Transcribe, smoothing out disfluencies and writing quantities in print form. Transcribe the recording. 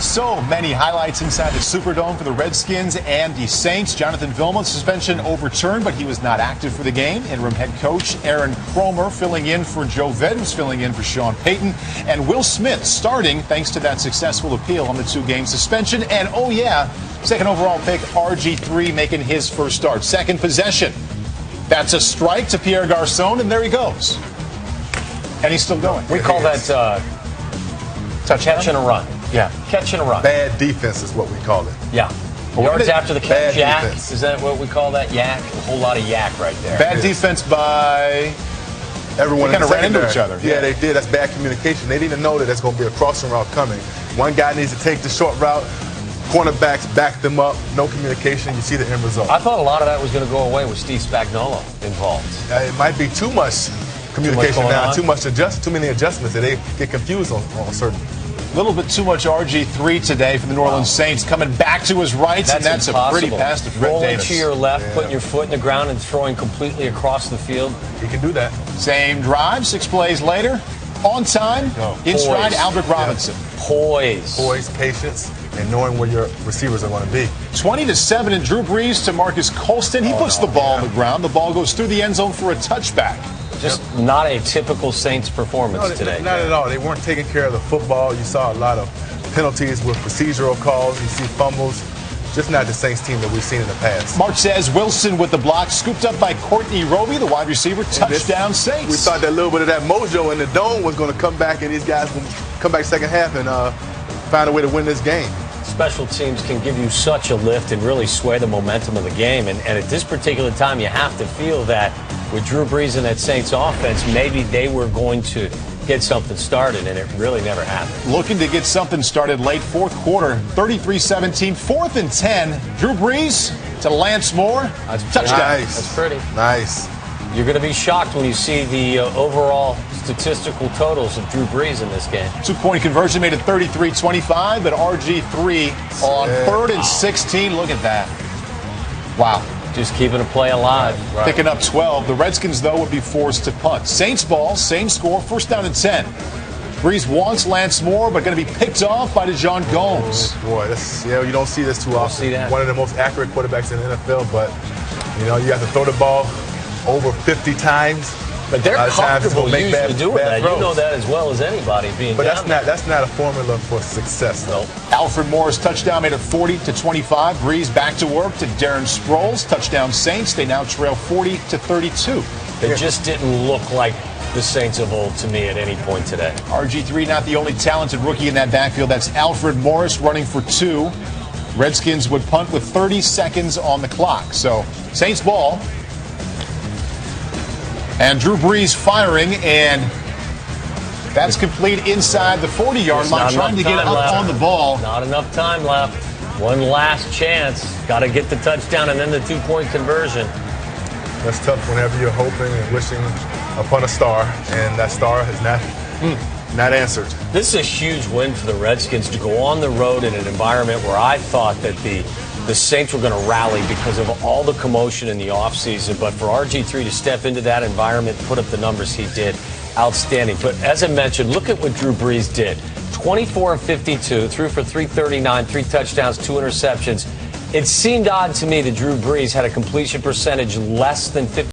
So many highlights inside the Superdome for the Redskins and the Saints. Jonathan Vilma's suspension overturned, but he was not active for the game. Interim head coach Aaron Cromer filling in for Joe Ved, was filling in for Sean Payton. And Will Smith starting thanks to that successful appeal on the 2-game suspension. And oh yeah, second overall pick RG3 making his first start. Second possession. That's a strike to Pierre Garçon, and there he goes. And he's still going. We call that catch and a run. Yeah, catch and a run. Bad defense is what we call it. Yeah. Yards after the catch, yak. Defense. Is that what we call that? Yak? A whole lot of yak right there. Bad defense by everyone. They kind of ran into each other. Yeah, they did. That's bad communication. They didn't know that there's going to be a crossing route coming. One guy needs to take the short route. Cornerbacks back them up. No communication. You see the end result. I thought a lot of that was going to go away with Steve Spagnuolo involved. It might be too much communication now. Too many adjustments that they get confused on certain. A little bit too much RG3 today for the New Orleans Saints, coming back to his rights, and that's impossible. A pretty pass to Fred Rolling Davis. to your left, putting your foot in the ground and throwing completely across the field. He can do that. Same drive, 6 plays later, on time, in stride, Albert Robinson. Poise, patience, and knowing where your receivers are going to be. 20-7 and Drew Brees to Marcus Colston. He puts the ball on the ground. The ball goes through the end zone for a touchback. Just not a typical Saints performance today. Not at all. They weren't taking care of the football. You saw a lot of penalties with procedural calls. You see fumbles. Just not the Saints team that we've seen in the past. Marquez Wilson with the block, scooped up by Courtney Roby, the wide receiver. Touchdown Saints. We thought that little bit of that mojo in the dome was going to come back, and these guys will come back second half and find a way to win this game. Special teams can give you such a lift and really sway the momentum of the game. And at this particular time, you have to feel that with Drew Brees and that Saints offense, maybe they were going to get something started, and it really never happened. Looking to get something started late fourth quarter, 33-17, 4th and 10. Drew Brees to Lance Moore. Touchdown. Nice. That's pretty. Nice. You're going to be shocked when you see the overall statistical totals of Drew Brees in this game. 2-point conversion made it 33-25, but RG3 on 3rd and 16. Look at that. Wow. Just keeping a play alive. Right. Picking up 12. The Redskins, though, would be forced to punt. Saints ball, same score, 1st down and 10. Brees wants Lance Moore, but going to be picked off by DeJon Gomes. Boy, you don't see this too often. One of the most accurate quarterbacks in the NFL, but you have to throw the ball over 50 times. But they're comfortable usually doing that. Throws. You know that as well as anybody being But down that's not a formula for success, though. Alfred Morris touchdown made it 40-25. Brees back to work to Darren Sproles. Touchdown Saints. They now trail 40-32. They just didn't look like the Saints of old to me at any point today. RG3 not the only talented rookie in that backfield. That's Alfred Morris running for 2. Redskins would punt with 30 seconds on the clock. So Saints ball. And Drew Brees firing, and that's complete inside the 40-yard line, trying to get up on the ball. Not enough time left. One last chance. Got to get the touchdown and then the 2-point conversion. That's tough whenever you're hoping and wishing upon a star, and that star has not answered. This is a huge win for the Redskins to go on the road in an environment where I thought that the Saints were going to rally because of all the commotion in the offseason. But for RG3 to step into that environment, put up the numbers he did, outstanding. But as I mentioned, look at what Drew Brees did. 24 of 52, threw for 339, 3 touchdowns, 2 interceptions. It seemed odd to me that Drew Brees had a completion percentage less than 50.